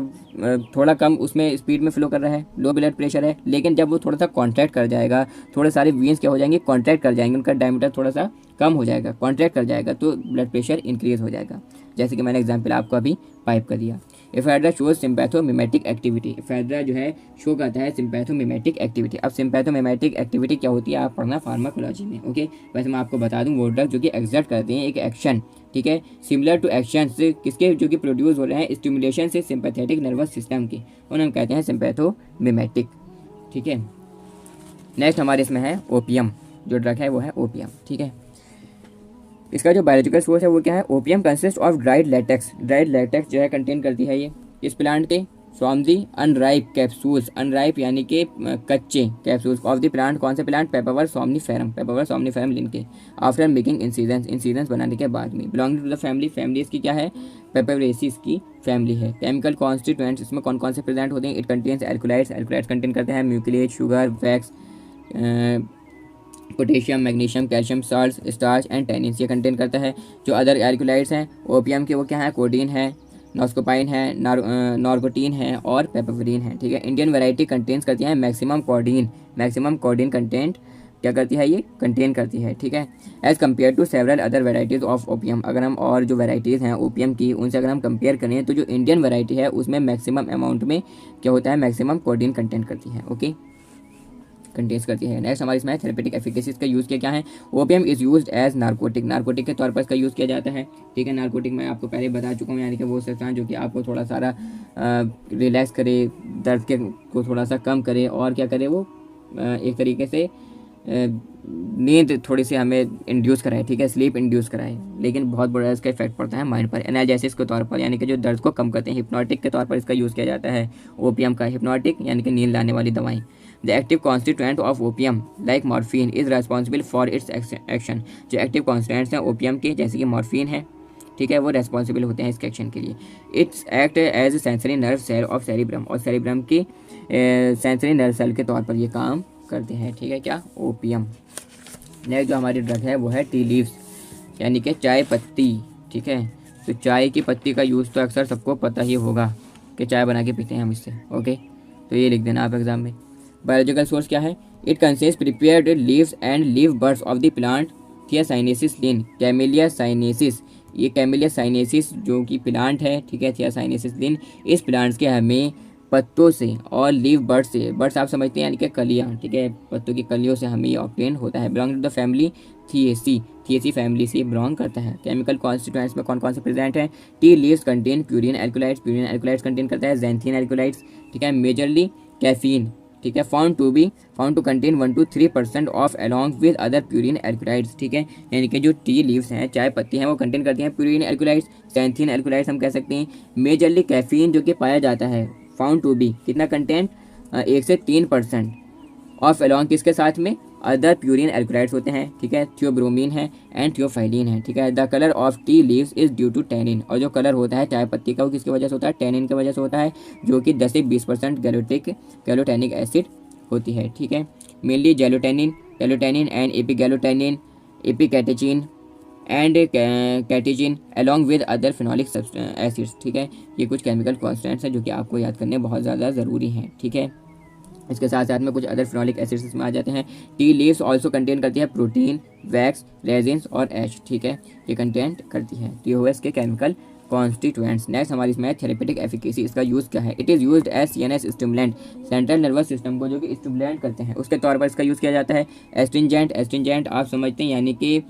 थोड़ा कम उसमें स्पीड में फ्लो कर रहा है, लो ब्लड प्रेशर है, लेकिन जब वो थोड़ा सा कॉन्ट्रैक्ट कर जाएगा, थोड़े सारे वेंस क्या हो जाएंगे, कॉन्ट्रैक्ट कर जाएंगे, उनका डायमीटर थोड़ा सा कम हो जाएगा, कॉन्ट्रैक्ट कर जाएगा, तो ब्लड प्रेशर इंक्रीज हो जाएगा, जैसे कि मैंने एग्जाम्पल आपको अभी पाइप का दिया। Ephedra shows sympathomimetic activity, ephedra जो है शो करता है सिम्पैथोमिमेटिक एक्टिविटी। अब सिम्पैथोमिमेटिक एक्टिविटी क्या होती है, आप पढ़ना फार्माकोलॉजी में, ओके। वैसे मैं आपको बता दूं, वो ड्रग जो कि एक्सर्ट करते हैं एक एक्शन, ठीक है, सिमिलर टू एक्शन से किसके, जो कि प्रोड्यूस हो रहे हैं स्टिमुलेशन से सिंपैथेटिक नर्वस सिस्टम के, उन्हें हम कहते हैं सिम्पैथोमिमेटिक, ठीक है। नेक्स्ट हमारे इसमें है ओपियम, जो ड्रग है वो है ओपियम, ठीक है। इसका जो बायोलॉजिकल सोर्स है वो क्या है, opium consist of dried latex, dried latex जो है कंटेन करती है ये इस प्लांट के, from the unripe capsules, unripe यानी कि कच्चे कैप्सूल्स ऑफ द प्लांट, कौन से plant, Papaver somniferum, Papaver somniferum Linn, after making incisions, incisions बनाने के बाद में, belonging to the family, family इसकी क्या है, पेपेरेसीज की फैमिली है। केमिकल कॉन्स्टिट्यूएंट्स इसमें कौन कौन से प्रेजेंट होते हैं, it contains alkaloids, alkaloids contain करते हैं mucilage, sugar, wax, potassium, magnesium, calcium, salt, starch and tannins ये कंटेन करता है। जो अदर एल्कोलाइड्स हैं ओपियम के वो क्या है, कोडीन है, नॉस्कोपाइन है, नॉर्कोटीन है और पेपावरीन है, ठीक है। इंडियन वैरायटी कंटेन्स करती है maximum codeine, maximum codeine content क्या करती है, ये कंटेन करती है, ठीक है। As compare to several other varieties of opium, अगर हम और जो वेराइटीज़ हैं ओपियम की उनसे अगर हम कंपेयर करें तो जो इंडियन वैरायटी है उसमें मैक्सिमम अमाउंट में क्या होता है, मैक्सिमम कोडीन कंटेंट करती है, ओके, कंटेन्स करती है। नेक्स्ट हमारी इसमें थेरेपेटिक एफिकेसी, इसका यूज़ क्या है, opium is used as narcotic, narcotic के तौर पर इसका यूज़ किया जाता है, ठीक है। नारकोटिक मैं आपको पहले बता चुका हूँ, यानी कि वो सब्सटेंस जो कि आपको थोड़ा सारा रिलैक्स करे, दर्द के को थोड़ा सा कम करे, और क्या करे वो एक तरीके से नींद थोड़ी सी हमें इंड्यूस कराए, ठीक है, स्लीप इंड्यूस कराए, लेकिन बहुत बड़ा इसका इफेक्ट पड़ता है माइंड पर। एनाल्जेसिस के तौर पर, यानी कि जो दर्द को कम करते हैं, हिप्नोटिक के तौर पर इसका यूज़ किया जाता है ओपियम का, हिप्नोटिक यानी कि नींद लाने वाली दवाएं। The active constituent of opium like morphine is responsible for its action, जो एक्टिव कॉन्स्टिट्यूएंट्स हैं ओपियम के जैसे कि मॉर्फिन है, ठीक है, वो रेस्पॉन्सिबल होते हैं इसके एक्शन के लिए। Its act as sensory nerve cell of cerebrum, और सेरिब्रम की सेंसरी नर्व सेल के तौर पर ये काम करते हैं, ठीक है, क्या, ओपियम। नेक्स्ट जो हमारी ड्रग है वो है टी लीव्स, यानी कि चाय पत्ती, ठीक है। तो चाय की पत्ती का यूज़ तो अक्सर सबको पता ही होगा कि चाय बना के पीते हैं हम इससे, ओके, तो ये लिख देना आप एग्जाम में। बायोलॉजिकल सोर्स क्या है, it consist prepared leaves and leaf buds of the plant Thea sinensis Linn, Camellia sinensis, ये कैमेलिया साइनेसिस जो कि प्लांट है, ठीक है, थियासाइनेसिस लिन, इस प्लांट्स के हमें पत्तों से और लीव बर्ड्स से, बर्ड्स आप समझते हैं यानी कि कलियाँ, ठीक है, पत्तों की कलियों से हमें ये ऑब्टेन होता है। Belong to the family Theaceae, Theaceae family से बिलोंग करता है। केमिकल कॉन्स्टिट्यूएंट्स में कौन कौन से प्रेजेंट हैं, tea leaves contain purine alkaloids, purine alkaloids contain करता है जैंथीन एल्कोलाइड्स, ठीक है, मेजरली कैफीन, ठीक है, found to contain 1 to 3% of along with other purine alkaloids, ठीक है, यानी कि जो टी लीव्स हैं, चाय पत्ती हैं, वो कंटेन करती हैं प्यूरिन एल्कोलाइड्स, जैंथीन एल्कोलाइड्स हम कह सकते हैं, मेजरली कैफीन जो कि पाया जाता है, फाउंड टू बी कितना कंटेंट 1 से 3% ऑफ अलॉन्ग किसके साथ में, अदर प्यूरिन एल्कोलाइड्स होते हैं, ठीक है, थियोब्रोमीन है एंड थियोफाइलिन है, ठीक है। The colour of tea leaves is due to tannin, और जो कलर होता है चाय पत्ती का वो किसकी वजह से होता है, टैनिन की वजह से होता है, जो कि 10 से 20% गैलोटैनिक एसिड होती है, ठीक है। Mainly gallotannin and epigallotannin, epicatechin and catechin along with other phenolic acids, ठीक है। ये कुछ केमिकल कॉन्स्टेंट्स हैं जो कि आपको याद करने बहुत ज़्यादा ज़रूरी हैं, ठीक है। इसके साथ साथ में कुछ अदर फिनोलिक एसिड्स इसमें आ जाते हैं। टी लीव्स ऑल्सो कंटेन करती है प्रोटीन, वैक्स, रेजिन्स और एश, ठीक है, ये कंटेंट करती है। तो ये हुआ इसके केमिकल कॉन्स्टिट्यूएंट्स। नेक्स्ट हमारी इसमें थेरेपेटिक एफिकेसी, इसका यूज़ क्या है, it is used as CNS stimulant, central nervous system को जो कि स्टिमुलेंट करते हैं उसके तौर पर इसका यूज़ किया जाता है। एस्ट्रिंजेंट, एस्ट्रिंजेंट आप समझते हैं, यानी कि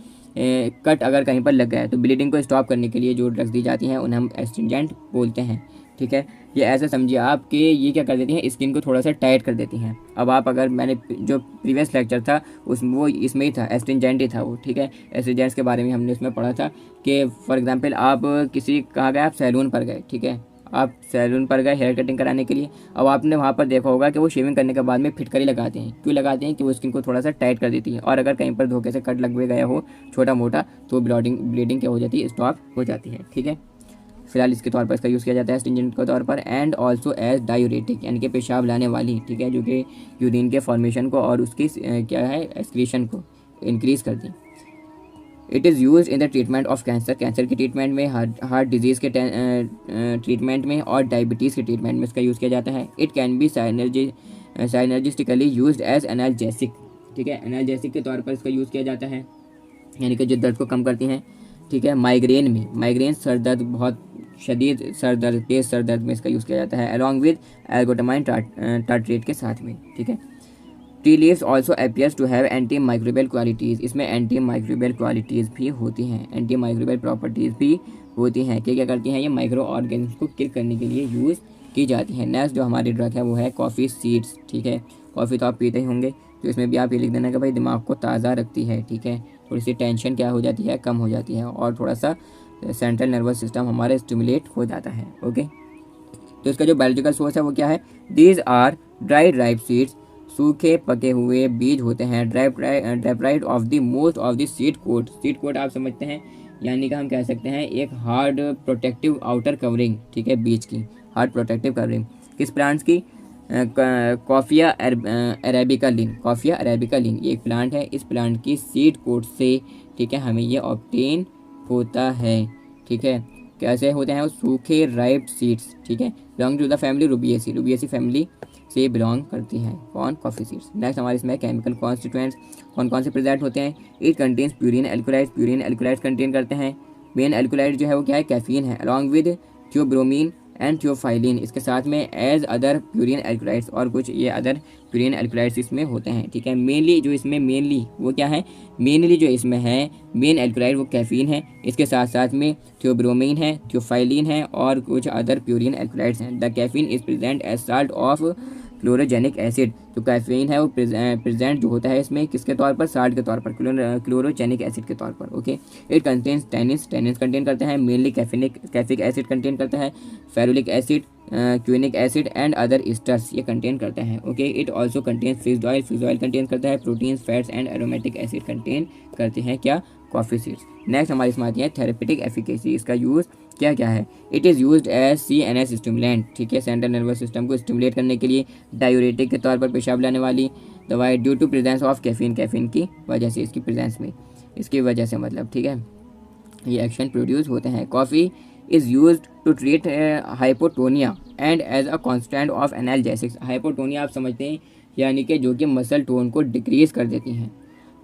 कट अगर कहीं पर लग गया है तो ब्लीडिंग को स्टॉप करने के लिए जो ड्रग्स दी जाती हैं उन्हें हम एस्ट्रिंजेंट बोलते हैं, ठीक है। ये ऐसा समझिए आप कि ये क्या कर देती हैं, स्किन को थोड़ा सा टाइट कर देती हैं। अब आप अगर मैंने जो प्रीवियस लेक्चर था वो इसमें ही था, एस्ट्रिंजेंट ही था वो, ठीक है। एस्ट्रिंजेंट्स के बारे में हमने उसमें पढ़ा था कि फॉर एग्जांपल आप किसी कहाँ गए, आप सैलून पर गए, ठीक है, आप सैलून पर गए हेयर कटिंग कराने के लिए, अब आपने वहाँ पर देखा होगा कि वो शेविंग करने के बाद में फिटकरी लगाते हैं। क्यों लगाते हैं? कि वो स्किन को थोड़ा सा टाइट कर देती है, और अगर कहीं पर धोखे से कट लग भी गया हो छोटा मोटा तो ब्लीडिंग क्या हो जाती है, स्टॉप हो जाती है। ठीक है, फिलहाल इसके तौर पर इसका यूज़ किया जाता है स्टिंजेंट के तौर पर। एंड ऑल्सो एज डायूरेटिक, यानी कि पेशाब लाने वाली, ठीक है, जो कि यूरिन के फॉर्मेशन को और उसकी क्या है एक्सक्रीशन को इंक्रीज करती। It is use in the treatment of cancer, cancer के ट्रीटमेंट में, हार्ट डिजीज़ के ट्रीटमेंट में और डायबिटीज़ के ट्रीटमेंट में इसका यूज़ किया जाता है। It can be synergistically use as analgesic, ठीक है, एनाल्जेसिक के तौर पर इसका यूज़ किया जाता है, यानी कि जो दर्द को कम करती हैं। ठीक है, माइग्रेन में, माइग्रेन सर दर्द, बहुत शदीद सर दर्द, तेज सर दर्द में इसका यूज़ किया जाता है, अलॉन्ग विद एल्गोटामाइन टार्ट्रेट के साथ में। ठीक है, tea leaves also appears to have antimicrobial qualities, इसमें एंटी माइक्रोबियल क्वालिटीज़ भी होती हैं, एंटी माइक्रोबियल प्रॉपर्टीज़ भी होती हैं कि क्या करती हैं, ये माइक्रो ऑर्गेनिज्म को किल करने के लिए यूज़ की जाती हैं। नेक्स्ट जो हमारी ड्रग है वो है कॉफ़ी सीड्स। ठीक है, कॉफ़ी तो आप पीते ही होंगे, तो इसमें भी आप ये लिख देना कि भाई दिमाग को ताज़ा रखती है। ठीक है, थोड़ी सी टेंशन क्या हो जाती है, कम हो जाती है, और थोड़ा सा सेंट्रल नर्वस सिस्टम हमारा स्टिमुलेट हो जाता है। ओके, तो इसका जो बायोलॉजिकल सोर्स है वो क्या है, these are dry ripe seeds, सूखे पके हुए बीज होते हैं, deprived of the most of the seed coat. Seed coat आप समझते हैं, यानी कि हम कह सकते हैं एक हार्ड प्रोटेक्टिव आउटर कवरिंग, ठीक है, बीज की हार्ड प्रोटेक्टिव कवरिंग। किस प्लांट्स की? कॉफिया अरेबिका लीन, कॉफिया अरेबिका लीन ये एक प्लांट है, इस प्लांट की सीड कोट से, ठीक है, हमें ये ऑब्टेन होता है। ठीक है, कैसे होते हैं वो? सूखे राइप सीड्स, ठीक है, belong to the family Rubiaceae, Rubiaceae family से बिलोंग करती हैं कौन? Coffee seeds. नेक्स्ट हमारे इसमें केमिकल कॉन्स्टिट्यूएंट्स कौन कौन से प्रेजेंट होते हैं? It contains purine alkaloids, purine alkaloids contain करते हैं। मेन एल्कोलाइड जो है वो क्या है? कैफीन है, along with theobromine and theophylline, इसके साथ में एज अदर प्यूरिन एल्कोलाइड्स, और कुछ ये अदर प्यूरिन एल्कोलाइड्स इसमें होते हैं। ठीक है, मेनली जो इसमें मेनली वो क्या है, मेनली जो इसमें है मेन एल्कोलाइड वो कैफीन है, इसके साथ साथ में थियोब्रोमीन है, थियोफाइलिन है, और कुछ अदर प्यूरिन एल्कोलाइड्स हैं। The caffeine is present as salt of chlorogenic acid, तो कैफीन है वो प्रेजेंट जो होता है इसमें किसके तौर पर? साल्ट के तौर पर, क्लोरोजेनिक एसिड के तौर पर। Okay, it contains tennis, tennis contain करते हैं, मेनली कैफिक एसिड कंटेन करता है, ferulic acid, quinic acid and other esters ये कंटेन करते हैं। Okay, it also contains fish oil, fish oil contain करता है, proteins, fats and aromatic acid contain करते हैं क्या? Coffee seeds. नेक्स्ट हमारी इसमें आती है थेरेपेटिक एफिकेसी, इसका यूज़ क्या क्या है? It is used as CNS stimulant, ठीक है, सेंट्रल नर्वस सिस्टम को स्टिमुलेट करने के लिए, डायूरेटिक के तौर पर, पेशाब लाने वाली दवाई, due to presence of caffeine, caffeine की वजह से, इसकी प्रेजेंस में, इसकी वजह से मतलब, ठीक है, ये एक्शन प्रोड्यूस होते हैं। Coffee is used to treat hypotonia and as a constant of analgesics. Hypotonia आप समझते हैं, यानी कि जो कि मसल टोन को डिक्रीज़ कर देती हैं,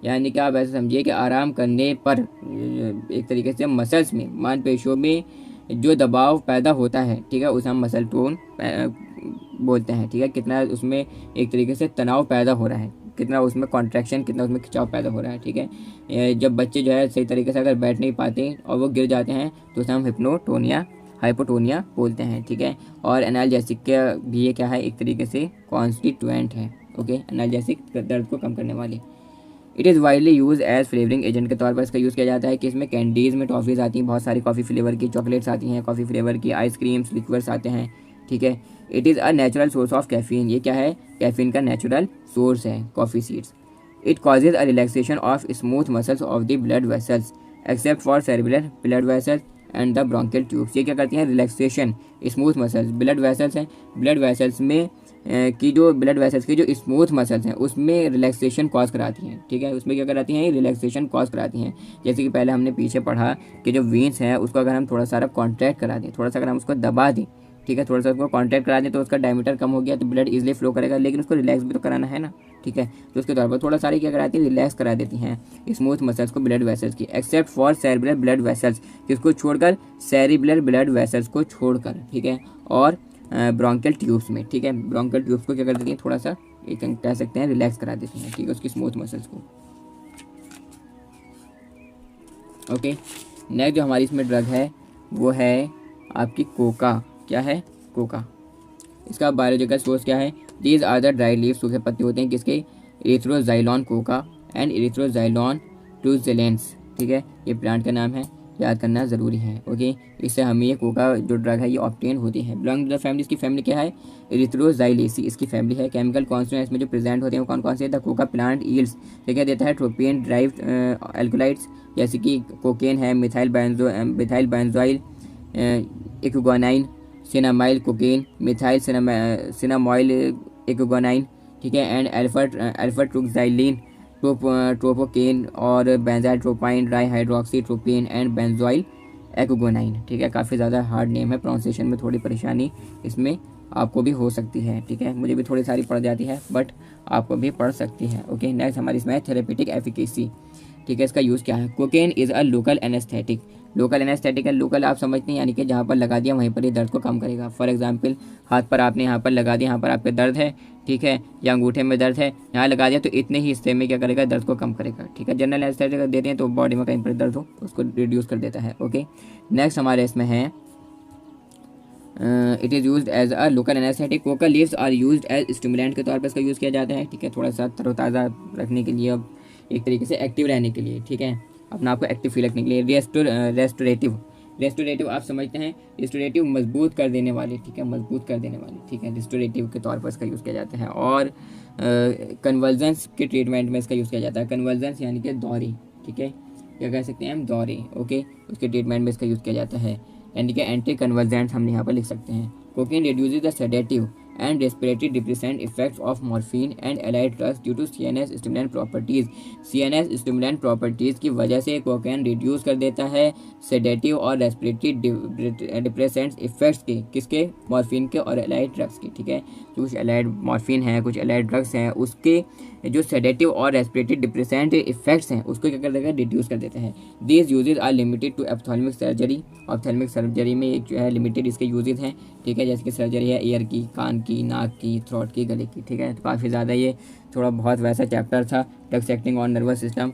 यानी कि आप ऐसे समझिए कि आराम करने पर एक तरीके से मसल्स में, मांसपेशियों में जो दबाव पैदा होता है, ठीक है, उसे हम मसल टोन बोलते हैं। ठीक है, कितना उसमें एक तरीके से तनाव पैदा हो रहा है, कितना उसमें कॉन्ट्रैक्शन, कितना उसमें खिंचाव पैदा हो रहा है। ठीक है, जब बच्चे जो है सही तरीके से अगर बैठ नहीं पाते और वो गिर जाते हैं तो उसे हम हिप्नोटोनिया, हाइपोटोनिया बोलते हैं। ठीक है, और एनाल्जेसिक का भी ये क्या है? एक तरीके से कॉन्स्टिट्यूएंट है। ओके, एनाल्जेसिक दर्द को कम करने वाली। It is widely use as flavouring agent के तौर पर इसका यूज़ किया जाता है कि इसमें कैंडीज़ में टॉफ़ीज़ आती हैं, बहुत सारी कॉफ़ी फ्लेवर की चॉकलेट्स आती हैं, कॉफ़ी फ्लेवर की आइसक्रीम्स, लिक्वर्स आते हैं। ठीक है, it is a natural source of caffeine, ये क्या है? कैफीन का नेचुरल सोर्स है coffee seeds. It causes a relaxation of smooth muscles of the blood vessels except for cerebral blood vessels and the bronchial tubes. ये क्या करती हैं? Relaxation, smooth muscles, blood vessels हैं, ब्लड वेसल्स में की जो blood vessels की जो स्मूथ मसल्स हैं उसमें रिलैक्सेशन कॉज कराती हैं। ठीक है, उसमें क्या कराती हैं? रिलैक्सेशन कॉज कराती हैं। जैसे कि पहले हमने पीछे पढ़ा कि जो वेन्स हैं उसको अगर हम थोड़ा सा कॉन्ट्रैक्ट करा दें, थोड़ा सा अगर हम उसको दबा दें, ठीक है, थोड़ा सा उसको कॉन्ट्रैक्ट करा दें तो उसका डायमीटर कम हो गया तो ब्लड इजीली फ्लो करेगा, लेकिन उसको रिलैक्स भी तो कराना है ना। ठीक है, तो उसके तौर पर थोड़ा सारी क्या कराती है? रिलैक्स करा देती हैं स्मूथ मसल्स को, ब्लड वेसल्स की, except for cerebral blood vessels, किसको छोड़कर? सेरेब्रल ब्लड वेसल्स को छोड़कर। ठीक है, और ब्रोंकियल ट्यूब्स में। ठीक है, ब्रोंकियल ट्यूब्स को क्या कर देती हैं? थोड़ा सा एक कह सकते हैं रिलैक्स करा देती हैं, ठीक है, उसकी स्मूथ मसल्स को। ओके, नेक्स्ट जो हमारी इसमें ड्रग है वो है आपकी कोका। क्या है? कोका। इसका बायोलॉजिकल सोर्स क्या है? These are the dry leaves, सूखे पत्ते होते हैं किसके? Erythroxylum coca and Erythroxylum truxillense. ठीक है, ये प्लांट का नाम है। याद करना ज़रूरी है। ओके, इससे हमें ये कोका जो ड्रग है ये ऑब्टेन होती है। बिलोंग टू द फैमिली, इसकी फैमिली क्या है? इरिथ्रोजाइलेसी इसकी फैमिली है। केमिकल कॉन्स्टिट्यूएंट्स इसमें जो प्रेजेंट होते हैं वो कौन कौन से? द कोका प्लांट ईल्ड्स ये क्या देता है? ट्रोपियन ड्राइव्ड एल्कोलाइड्स, जैसे कि कोकेन है, methyl benzoyl, ecgonine, cinnamyl cocaine, methyl cinnamoyl ecgonine, ठीक है, एंड अल्फा ट्रुक्साइलिन, ट्रोपोकेन और benzyl tropine, di hydroxy tropane and benzoyl ecgonine, ठीक है। काफ़ी ज़्यादा हार्ड नेम है, प्रोनाउंसिएशन में थोड़ी परेशानी इसमें आपको भी हो सकती है, ठीक है। मुझे भी थोड़ी सारी पड़ जाती है बट आपको भी पढ़ सकती है। ओके, नेक्स्ट हमारी इसमें है थेरेपेटिक एफिकेसी, ठीक है। इसका यूज़ क्या है? Cocaine is a local anaesthetic. Local anaesthetic है, लोकल आप समझते हैं यानी कि जहाँ पर लगा दिया वहीं पर ही दर्द को कम करेगा। फॉर एग्जांपल हाथ पर आपने यहाँ पर लगा दिया, यहाँ पर आपके दर्द है, ठीक है, या अंगूठे में दर्द है, यहाँ लगा दिया तो इतने ही हिस्से में क्या करेगा? दर्द को कम करेगा, ठीक है। जनरल एनेस्थेटिक देते हैं तो बॉडी में कहीं पर दर्द हो तो उसको रिड्यूस कर देता है। ओके, नेक्स्ट हमारे इसमें है it is use as a local anaesthetic. Coca leaves are use as stimulant के तौर पर इसका यूज़ किया जाता है, ठीक है, थोड़ा सा तरोताज़ा रखने के लिए, अब एक तरीके से एक्टिव रहने के लिए, ठीक है, अपना आपको एक्टिव फील रखने के लिए। रेस्टोरेटिव आप समझते हैं, रेस्टोरेटिव मजबूत कर देने वाले, ठीक है, मजबूत कर देने वाले, ठीक है, रेस्टोरेटिव के तौर पर इसका यूज़ किया जाता है। और कन्वर्जेंस के ट्रीटमेंट में इसका यूज़ किया जाता है। कन्वर्जेंस यानी कि दौरे, ठीक है, क्या कह सकते हैं हम? दौरे, ओके, उसके ट्रीटमेंट में इसका यूज़ किया जाता है, यानी कि एंटी कन्वर्जेंट्स हम यहाँ पर लिख सकते हैं। Cocaine reduces the sedative and respiratory depressant effects of morphine and allied drugs due to CNS stimulant properties। CNS stimulant properties की वजह से कोकेन रिड्यूस कर देता है सेडेटिव और रेस्पिरेटरी डिप्रेसेंट्स इफेक्ट्स के, किसके? मॉर्फिन के और एलाइड ड्रग्स के, ठीक है। कुछ एलाइड मॉर्फिन है, कुछ एलाइड ड्रग्स हैं, उसके जो सेडेटिव और रेस्पिरेटरी डिप्रेसेंट इफेक्ट्स हैं उसको क्या कर देगा? रिड्यूस कर देते हैं। These uses are limited to ophthalmic surgery. Ophthalmic surgery में एक जो है लिमिटेड इसके यूजेज हैं, ठीक है, जैसे कि सर्जरी है ईयर की, कान की, नाक की, थ्रोट की, गले की, ठीक है। तो काफ़ी ज़्यादा ये थोड़ा बहुत वैसा चैप्टर था, drugs acting on nervous system.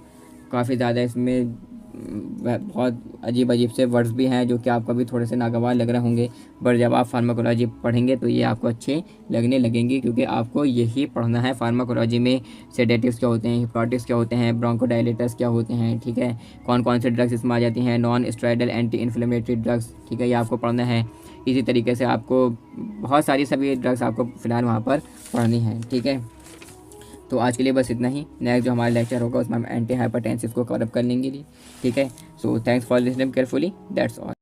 काफ़ी ज़्यादा इसमें बहुत अजीब अजीब से वर्ड्स भी हैं जो कि आपको भी थोड़े से नागवार लग रहे होंगे, बट जब आप फार्माकोलॉजी पढ़ेंगे तो ये आपको अच्छे लगने लगेंगे, क्योंकि आपको यही पढ़ना है फार्माकोलॉजी में। सेडेटिव्स क्या होते हैं, हिप्नोटिक्स क्या होते हैं, ब्रोंकोडायलेटर्स क्या होते हैं, ठीक है, कौन कौन से ड्रग्स इसमें आ जाती हैं, non steroidal anti inflammatory drugs, ठीक है, ये आपको पढ़ना है। इसी तरीके से आपको बहुत सारी सभी ड्रग्स आपको फ़िलहाल वहाँ पर पढ़नी है, ठीक है। तो आज के लिए बस इतना ही। नेक्स्ट जो हमारा लेक्चर होगा उसमें हम एंटी हाइपरटेंसिव को कवर अप कर लेंगे, ठीक है। So thanks for listening carefully, that's all.